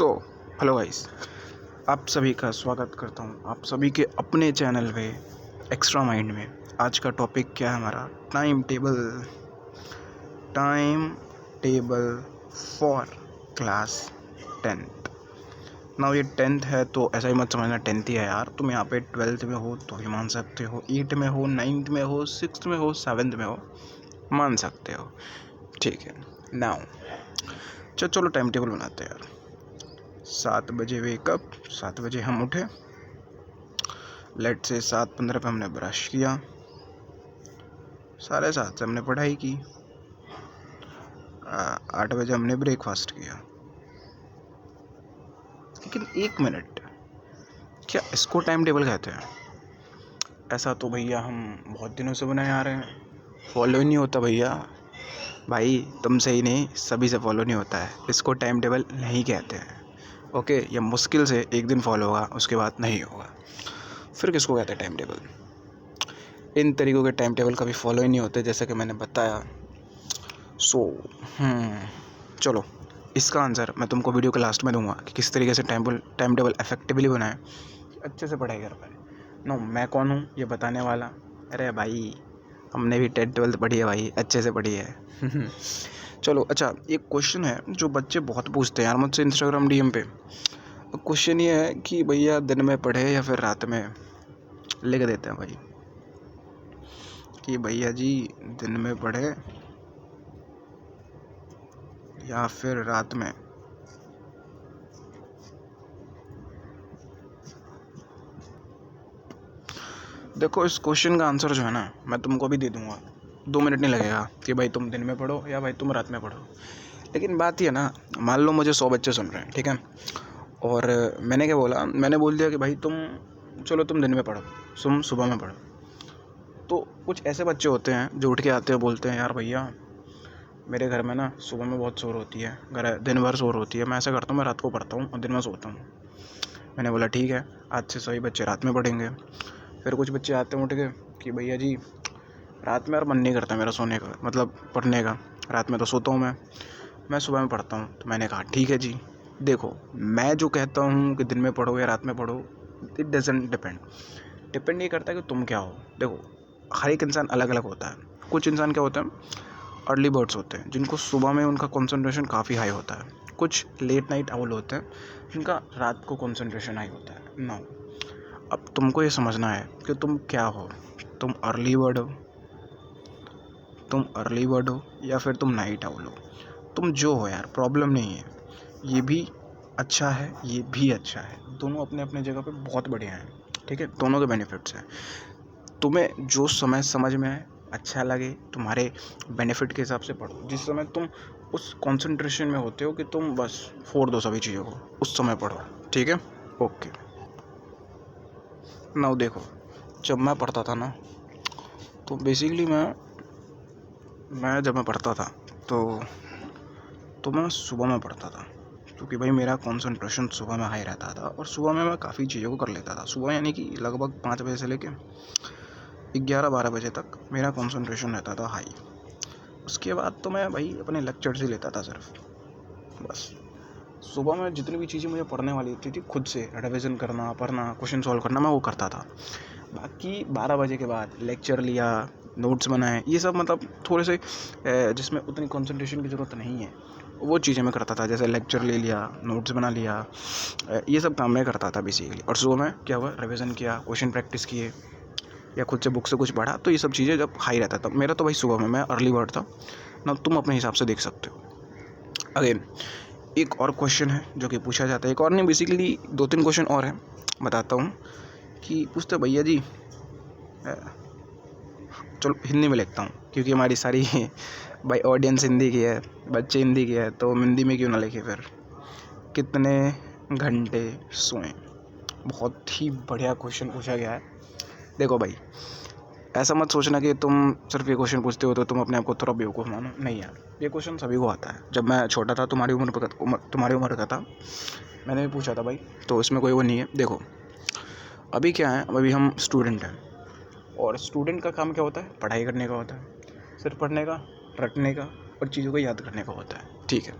So hello guys, आप सभी का स्वागत करता हूँ आप सभी के अपने चैनल पे एक्स्ट्रा माइंड में। आज का टॉपिक क्या है हमारा? Time table for class 10th। Now ये 10th है तो ऐसा ही मत समझना 10th ही है यार। तुम यहाँ पे 12th में हो तो भी मान सकते हो, 8 में हो, 9th में हो, 6th में हो, 7th में हो, मान सकते हो। ठीक है, नाउ चलो टाइम टेबल बनाते हैं यार। 7 बजे वेकअप, 7 बजे हम उठे, लेट से 7:15 पे हमने ब्रश किया, 7:30 से हमने पढ़ाई की, 8 बजे हमने ब्रेकफास्ट किया। लेकिन एक मिनट, क्या इसको टाइम टेबल कहते हैं? ऐसा तो भैया हम बहुत दिनों से बनाए आ रहे हैं, फॉलो ही नहीं होता भैया। भाई तुमसे ही नहीं, सभी से फॉलो नहीं होता है। इसको टाइम टेबल नहीं कहते हैं, ओके? ये मुश्किल से एक दिन फॉलो होगा, उसके बाद नहीं होगा। फिर किसको कहते हैं टाइम टेबल? इन तरीक़ों के टाइम टेबल कभी फॉलो ही नहीं होते, जैसा कि मैंने बताया। चलो इसका आंसर मैं तुमको वीडियो के लास्ट में दूंगा कि किस तरीके से टाइम टेबल इफेक्टिवली बनाएं, अच्छे से पढ़ाई कर पाए। नो, मैं कौन हूँ ये बताने वाला? अरे भाई, हमने भी 10th-12th पढ़ी है भाई, अच्छे से पढ़ी है। चलो अच्छा, एक क्वेश्चन है जो बच्चे बहुत पूछते हैं यार मुझसे इंस्टाग्राम डीएम पे। क्वेश्चन ये है कि भैया दिन में पढ़े या फिर रात में? लिख देते हैं भाई कि भैया जी दिन में पढ़े या फिर रात में। देखो, इस क्वेश्चन का आंसर जो है ना, मैं तुमको भी दे दूंगा, 2 मिनट नहीं लगेगा कि भाई तुम दिन में पढ़ो या भाई तुम रात में पढ़ो। लेकिन बात ये ना, मान लो मुझे 100 बच्चे सुन रहे हैं, ठीक है, और मैंने क्या बोला, मैंने बोल दिया कि भाई तुम दिन में पढ़ो, तुम सुबह में पढ़ो। तो कुछ ऐसे बच्चे होते हैं जो उठ के आते हैं, बोलते हैं यार भैया मेरे घर में ना सुबह में बहुत शोर होती है, घर दिन भर शोर होती है, मैं ऐसा करता हूँ मैं रात को पढ़ता हूँ और दिन में सोता हूँ। मैंने बोला ठीक है, आज से सभी बच्चे रात में पढ़ेंगे। फिर कुछ बच्चे आते हैं उठ के कि भैया जी रात में यार मन नहीं करता मेरा सोने का, मतलब पढ़ने का, रात में तो सोता हूँ मैं सुबह में पढ़ता हूँ। तो मैंने कहा ठीक है जी, देखो मैं जो कहता हूँ कि दिन में पढ़ो या रात में पढ़ो, इट डजेंट डिपेंड ये करता है कि तुम क्या हो। देखो, हर एक इंसान अलग अलग होता है। कुछ इंसान क्या होता है, अर्ली बर्ड्स होते हैं, जिनको सुबह में उनका कंसंट्रेशन काफ़ी हाई होता है। कुछ लेट नाइट आउल होते हैं, जिनका रात को कंसंट्रेशन हाई होता है। नाउ अब तुमको ये समझना है कि तुम क्या हो। तुम अर्ली बर्ड हो या फिर तुम नाइट आउल हो। तुम जो हो यार, प्रॉब्लम नहीं है। ये भी अच्छा है, ये भी अच्छा है, दोनों अपने अपने जगह पे बहुत बढ़िया हैं, ठीक है? दोनों के बेनिफिट्स हैं। तुम्हें जो समय समझ में आए, अच्छा लगे, तुम्हारे बेनिफिट के हिसाब से पढ़ो। जिस समय तुम उस कंसंट्रेशन में होते हो कि तुम बस फोड़ दो सभी चीज़ों को, उस समय पढ़ो, ठीक है? ओके। नाउ देखो, जब मैं पढ़ता था ना, तो बेसिकली मैं जब मैं पढ़ता था तो मैं सुबह में पढ़ता था, क्योंकि भाई मेरा कंसंट्रेशन सुबह में हाई रहता था और सुबह में मैं काफ़ी चीज़ों को कर लेता था। सुबह यानी कि लगभग 5 बजे से लेके 11-12 बजे तक मेरा कंसंट्रेशन रहता था हाई। उसके बाद तो मैं भाई अपने लेक्चर्स ही लेता था सिर्फ, बस। सुबह में जितनी भी चीज़ें मुझे पढ़ने वाली थी खुद से रिविज़न करना, पढ़ना, क्वेश्चन सॉल्व करना, मैं वो करता था। बाकी 12 बजे के बाद लेक्चर लिया, नोट्स बनाए, ये सब मतलब थोड़े से जिसमें उतनी कंसंट्रेशन की ज़रूरत नहीं है, वो चीज़ें मैं करता था। जैसे लेक्चर ले लिया, नोट्स बना लिया, ये सब काम मैं करता था बेसिकली। और सुबह में क्या हुआ, रिविज़न किया, क्वेश्चन प्रैक्टिस किए, या खुद से बुक से कुछ पढ़ा। तो ये सब चीज़ें जब हाई रहता था मेरा, तो भाई सुबह में मैं अर्ली बर्ड था ना। तुम अपने हिसाब से देख सकते हो। अगेन एक और क्वेश्चन है जो कि पूछा जाता है, एक और नहीं, बेसिकली 2-3 क्वेश्चन और हैं, बताता हूँ। कि पूछते भैया जी, चलो हिंदी में लिखता हूँ क्योंकि हमारी सारी भाई ऑडियंस हिंदी की है, बच्चे हिंदी की है, तो हिंदी में क्यों ना लिखे फिर। कितने घंटे सोएं? बहुत ही बढ़िया क्वेश्चन पूछा गया है। देखो भाई, ऐसा मत सोचना कि तुम सिर्फ ये क्वेश्चन पूछते हो तो तुम अपने आप को थोड़ा बेवकूफ़ मानो। नहीं यार, ये क्वेश्चन सभी को आता है। जब मैं छोटा था, तुम्हारी उम्र का था, मैंने भी पूछा था भाई, तो इसमें कोई वो नहीं है। देखो अभी क्या है, अभी हम स्टूडेंट हैं, और स्टूडेंट का काम क्या होता है? पढ़ाई करने का होता है, सिर्फ पढ़ने का, रटने का और चीज़ों को याद करने का होता है, ठीक है?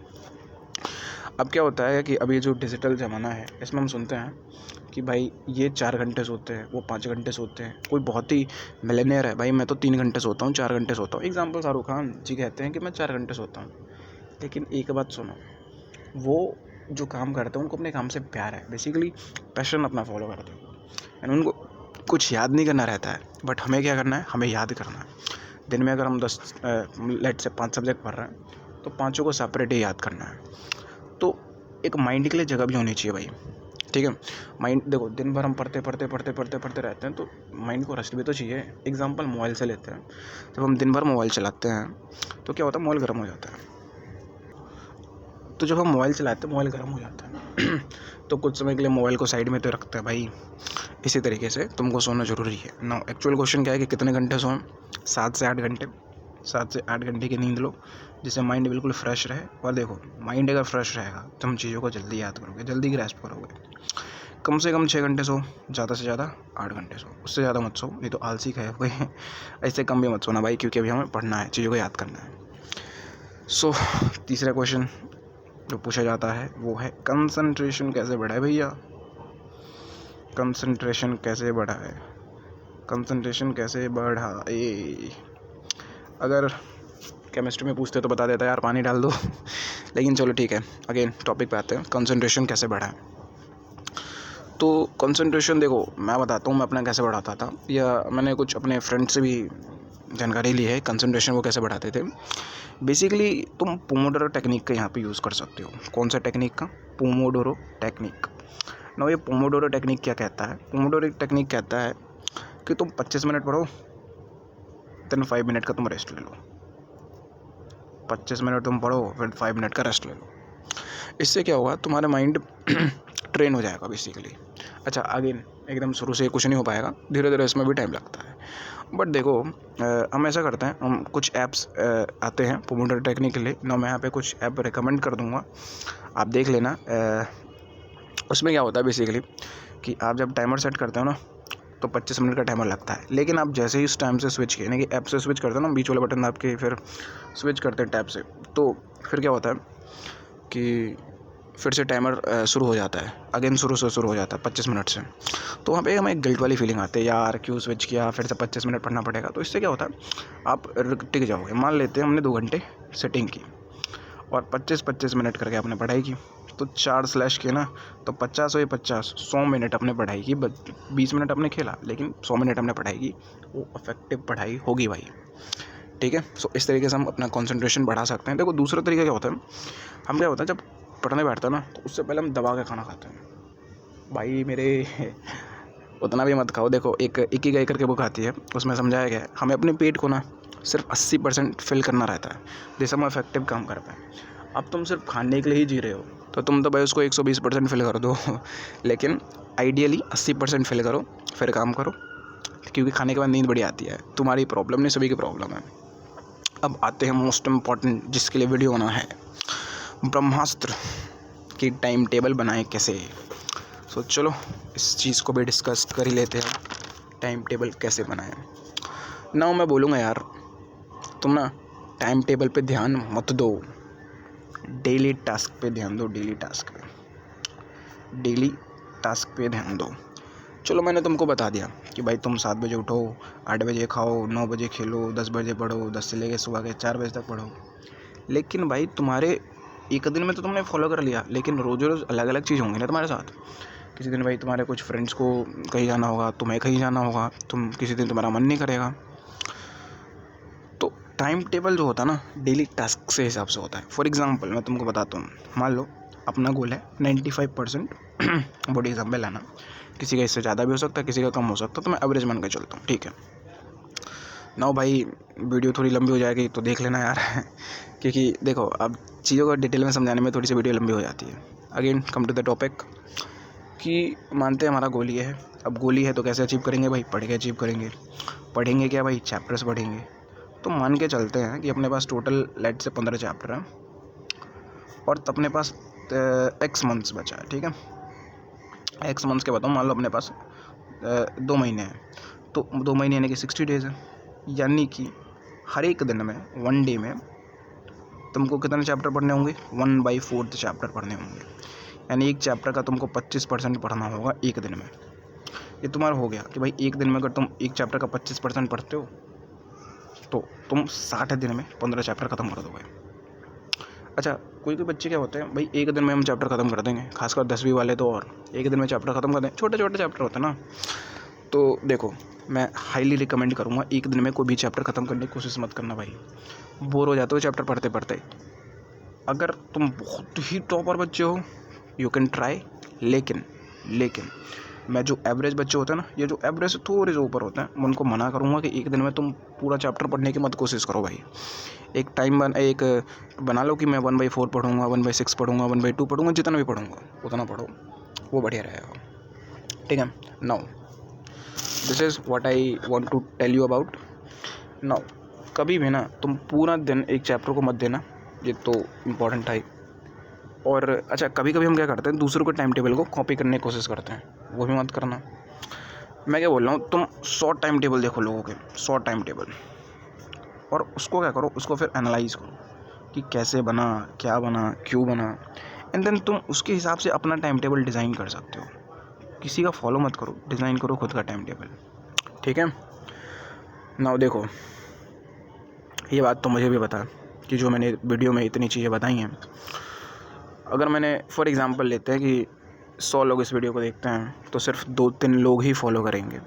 अब क्या होता है कि अभी जो डिजिटल ज़माना है इसमें हम सुनते हैं कि भाई ये 4 घंटे सोते हैं, वो 5 घंटे सोते हैं। कोई बहुत ही मिलियनेयर है, भाई मैं तो 3 घंटे सोता हूँ, 4 घंटे सोता हूँ। एग्जाम्पल शाहरुख खान जी कहते हैं कि मैं 4 घंटे सोता हूँ। लेकिन एक बात सुनो, वो जो काम करते हैं उनको अपने काम से प्यार है, बेसिकली पैशन अपना फॉलो करते हैं एंड उनको कुछ याद नहीं करना रहता है। बट हमें क्या करना है, हमें याद करना है। दिन में अगर हम 10 लेट से 5 सब्जेक्ट पढ़ रहे हैं तो पाँचों को सेपरेट ही याद करना है। तो एक माइंड के लिए जगह भी होनी चाहिए भाई, ठीक है। माइंड देखो, दिन भर हम पढ़ते रहते हैं तो माइंड को रेस्ट भी तो चाहिए। एग्जांपल मोबाइल से लेते हैं, जब हम दिन भर मोबाइल चलाते हैं तो क्या होता है, मोबाइल गर्म हो जाता है। तो जब हम मोबाइल चलाते हैं, मोबाइल गर्म हो जाता है तो कुछ समय के लिए मोबाइल को साइड में तो रखते हैं भाई। इसी तरीके से तुमको सोना ज़रूरी है ना। एक्चुअल क्वेश्चन क्या है कि कितने घंटे सोएं? 7 से 8 घंटे। 7 से 8 घंटे की नींद लो, जिससे माइंड बिल्कुल फ्रेश रहे। और देखो, माइंड अगर फ्रेश रहेगा तो हम चीज़ों को जल्दी याद करोगे, जल्दी ग्रैस्प करोगे। कम से कम 6 घंटे सो, ज़्यादा से ज़्यादा 8 घंटे सो, उससे ज़्यादा मत सो, नहीं तो आलसी कहोगे। ऐसे कम भी मत सोना भाई, क्योंकि अभी हमें पढ़ना है, चीज़ों को याद करना है। सो तीसरा क्वेश्चन जो पूछा जाता है वो है कंसंट्रेशन कैसे बढ़ाए भैया। कंसंट्रेशन कैसे बढ़ाए, कंसंट्रेशन कैसे बढ़ाए। अगर केमिस्ट्री में पूछते तो बता देता यार पानी डाल दो लेकिन चलो ठीक है, अगेन टॉपिक पे आते हैं, कंसंट्रेशन कैसे बढ़ाएं। तो कंसंट्रेशन देखो, मैं बताता हूँ मैं अपना कैसे बढ़ाता था, या मैंने कुछ अपने फ्रेंड से भी जानकारी ली है कंसंट्रेशन वो कैसे बढ़ाते थे। बेसिकली तुम पोमोडोरो टेक्निक का यहाँ पे यूज़ कर सकते हो। कौन सा टेक्निक का? Pomodoro technique. ना ये पोमोडोरो टेक्निक क्या कहता है? पोमोडोरो टेक्निक कहता है कि तुम 25 मिनट पढ़ो, देन 5 मिनट का तुम रेस्ट ले लो। 25 मिनट तुम पढ़ो, फिर 5 मिनट का रेस्ट ले लो। इससे क्या होगा, तुम्हारा माइंड ट्रेन हो जाएगा बेसिकली। अच्छा, अगेन एकदम शुरू से कुछ नहीं हो पाएगा, धीरे धीरे इसमें भी टाइम लगता है। बट देखो, हम ऐसा करते हैं, हम कुछ ऐप्स आते हैं पोमोडोरो टेक्निक के लिए ना। मैं यहाँ पे कुछ ऐप रिकमेंड कर दूँगा, आप देख लेना। उसमें क्या होता है बेसिकली कि आप जब टाइमर सेट करते हो ना तो 25 मिनट का टाइमर लगता है। लेकिन आप जैसे ही इस टाइम से स्विच किए, यानी कि ऐप से स्विच करते हो ना, बीच वाला बटन दाब के फिर स्विच करते हैं टैब से, तो फिर क्या होता है कि फिर से टाइमर शुरू हो जाता है, अगेन शुरू से शुरू हो जाता है 25 मिनट से। तो वहाँ पे हमें एक गिल्ट वाली फीलिंग आती है, यार क्यों स्विच किया, फिर से 25 मिनट पढ़ना पड़ेगा। तो इससे क्या होता है, आप टिक जाओगे। मान लेते हैं हमने 2 घंटे सेटिंग की और 25-25 मिनट करके आपने पढ़ाई की, तो 4 स्लैश किए ना, तो 50 हो या 50, 100 मिनट अपने पढ़ाई की। 20 मिनट अपने खेला, लेकिन 100 मिनट हमने पढ़ाई की, वो इफेक्टिव पढ़ाई होगी भाई, ठीक है। सो इस तरीके से हम अपना कंसंट्रेशन बढ़ा सकते हैं। देखो, दूसरा तरीका क्या होता है, हम क्या होता है जब पढ़ने बैठते हैं ना तो उससे पहले हम दबा के खाना खाते हैं। भाई मेरे उतना भी मत खाओ। देखो, एक इकिगाई करके बुक आती है, उसमें समझाया गया है हमें अपने पेट को ना सिर्फ 80% फिल करना रहता है, जैसे हम इफेक्टिव काम कर पाए। अब तुम सिर्फ खाने के लिए ही जी रहे हो तो तुम तो भाई उसको 120% फिल कर दो लेकिन आइडियली 80% फिल करो, फिर काम करो, क्योंकि खाने के बाद नींद बड़ी आती है। तुम्हारी प्रॉब्लम नहीं, सभी की प्रॉब्लम है। अब आते हैं मोस्ट इम्पॉर्टेंट जिसके लिए वीडियो होना है, ब्रह्मास्त्र की टाइम टेबल बनाएं कैसे। सो चलो इस चीज़ को भी डिस्कस कर ही लेते हैं, टाइम टेबल कैसे बनाएं। ना मैं बोलूँगा यार, तुम ना टाइम टेबल पे ध्यान मत दो, डेली टास्क पे ध्यान दो। डेली टास्क पे ध्यान दो। चलो मैंने तुमको बता दिया कि भाई तुम 7 बजे उठो, 8 बजे खाओ, 9 बजे खेलो, 10 बजे पढ़ो, 10 से लेकर सुबह के 4 बजे तक पढ़ो। लेकिन भाई तुम्हारे एक दिन में तो तुमने फॉलो कर लिया, लेकिन रोज़ रोज़ अलग अलग चीज़ होंगी ना तुम्हारे साथ। किसी दिन भाई तुम्हारे कुछ फ्रेंड्स को कहीं जाना होगा, तुम्हें कहीं जाना होगा, किसी दिन तुम्हारा मन नहीं करेगा। तो टाइम टेबल जो होता है ना, डेली टास्क से हिसाब से होता है। फॉर एग्जांपल मैं तुमको बताता हूँ, मान लो अपना गोल है 95% बॉडी एग्जाम में लाना। किसी का इससे ज़्यादा भी हो सकता है, किसी का कम हो सकता है, तो मैं एवरेज मान के चलता हूँ, ठीक है ना भाई। वीडियो थोड़ी लंबी हो जाएगी तो देख लेना यार क्योंकि देखो, अब चीज़ों को डिटेल में समझाने में थोड़ी सी वीडियो लंबी हो जाती है। Again come to the topic कि मानते हैं हमारा गोल ये है। अब गोल ही है तो कैसे अचीव करेंगे भाई? पढ़ के अचीव करेंगे। पढ़ेंगे क्या भाई? चैप्टर्स पढ़ेंगे। तो मान के चलते हैं कि अपने पास टोटल लेट से 15 चैप्टर हैं और अपने पास एक्स मंथ्स बचा है, ठीक है। एक्स मंथ्स के बताऊँ, मान लो अपने पास 2 महीने हैं, तो 2 महीने यानी कि 60 डेज़ है। यानी कि हर एक दिन में 1 डे में तुमको कितने चैप्टर पढ़ने होंगे? 1/4 चैप्टर पढ़ने होंगे, यानी एक चैप्टर का तुमको 25% पढ़ना होगा एक दिन में। ये तुम्हारा हो गया कि भाई एक दिन में अगर तुम एक चैप्टर का 25% पढ़ते हो तो तुम 60 दिन में 15 चैप्टर ख़त्म कर दोगे। अच्छा, कोई बच्चे क्या होते हैं, भाई एक दिन में हम चैप्टर ख़त्म कर देंगे, खासकर 10वीं वाले तो और एक दिन में चैप्टर ख़त्म कर दें, छोटे छोटे चैप्टर होते हैं ना। तो देखो, मैं हाईली रिकमेंड करूँगा एक दिन में कोई भी चैप्टर ख़त्म करने की कोशिश मत करना भाई, बोर हो जाते हो चैप्टर पढ़ते पढ़ते। अगर तुम बहुत ही टॉपर बच्चे हो यू कैन ट्राई, लेकिन मैं जो एवरेज बच्चे होते हैं ना, ये जो एवरेज से थोड़े जो ऊपर होते हैं, मैं उनको मना करूँगा कि एक दिन में तुम पूरा चैप्टर पढ़ने की मत कोशिश करो भाई। एक बना लो कि मैं 1/4 पढ़ूँगा, 1/6 पढ़ूँगा, 1/2 पढ़ूँगा, जितना भी पढ़ूँगा उतना पढ़ो, वो बढ़िया रहेगा। ठीक है, now this is what I want to tell you about. Now कभी भी ना तुम पूरा दिन एक चैप्टर को मत देना, ये तो इम्पॉर्टेंट है। और अच्छा, कभी कभी हम क्या करते हैं, दूसरों के टाइम टेबल को कॉपी करने की कोशिश करते हैं, वो भी मत करना। मैं क्या बोल रहा हूँ, तुम शॉर्ट टाइम टेबल देखो लोगों के, शॉर्ट टाइम टेबल, और उसको क्या करो, उसको फिर एनालाइज करो कि कैसे बना, क्या बना, क्यों बना, एंड देन तुम उसके हिसाब से अपना टाइम टेबल डिज़ाइन कर सकते हो। किसी का फॉलो मत करो, डिज़ाइन करो खुद का टाइम टेबल। ठीक है, नाउ देखो, ये बात तो मुझे भी पता कि जो मैंने वीडियो में इतनी चीज़ें बताई हैं, अगर मैंने फॉर एग्ज़ाम्पल लेते हैं कि 100 लोग इस वीडियो को देखते हैं तो सिर्फ 2-3 लोग ही फॉलो करेंगे।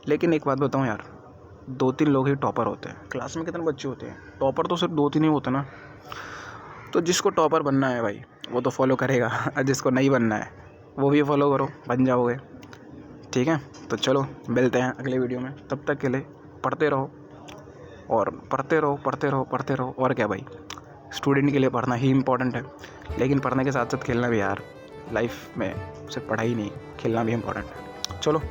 लेकिन एक बात बताऊं यार, 2-3 लोग ही टॉपर होते हैं। क्लास में कितने बच्चे होते हैं? टॉपर तो सिर्फ 2-3 ही होते ना। तो जिसको टॉपर बनना है भाई वो तो फॉलो करेगा, और जिसको नहीं बनना है वो भी फॉलो करो, बन जाओगे। ठीक है, तो चलो मिलते हैं अगले वीडियो में। तब तक के लिए पढ़ते रहो और पढ़ते रहो, पढ़ते रहो, पढ़ते रहो। और क्या भाई, स्टूडेंट के लिए पढ़ना ही इम्पोर्टेंट है, लेकिन पढ़ने के साथ साथ खेलना भी यार। लाइफ में सिर्फ पढ़ाई नहीं, खेलना भी इम्पोर्टेंट है। चलो।